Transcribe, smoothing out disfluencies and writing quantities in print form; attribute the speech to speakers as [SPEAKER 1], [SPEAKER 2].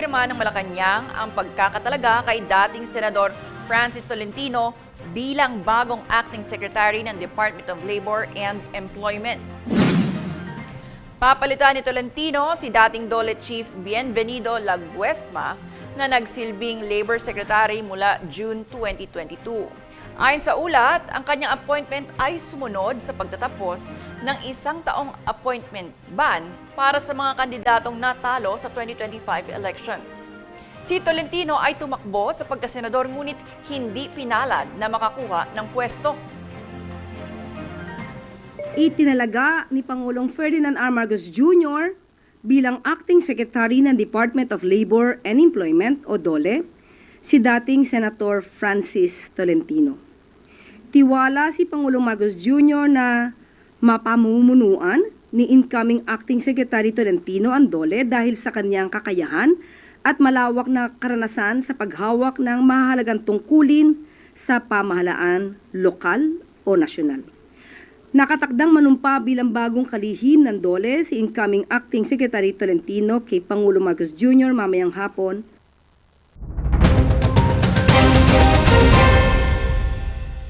[SPEAKER 1] Kinonfirma ng Malacanang ang pagkakatalaga kay dating Senador Francis Tolentino bilang bagong Acting Secretary ng Department of Labor and Employment. Papalitan ni Tolentino si dating DOLE Chief Bienvenido Laguesma na nagsilbing Labor Secretary mula June 2022. Ayon sa ulat, ang kanyang appointment ay sumunod sa pagtatapos ng isang taong appointment ban para sa mga kandidatong natalo sa 2025 elections. Si Tolentino ay tumakbo sa pagkasenador ngunit hindi pinalad na makakuha ng pwesto.
[SPEAKER 2] Itinalaga ni Pangulong Ferdinand R. Marcos Jr. bilang Acting Secretary ng Department of Labor and Employment o DOLE si dating Senator Francis Tolentino. Tiwala si Pangulong Marcos Jr. na mapamumunuan ni incoming Acting Secretary Tolentino ang DOLE dahil sa kanyang kakayahan at malawak na karanasan sa paghawak ng mahalagang tungkulin sa pamahalaan lokal o nasyonal. Nakatakdang manumpa bilang bagong kalihim ng DOLE si incoming Acting Secretary Tolentino kay Pangulong Marcos Jr. mamayang hapon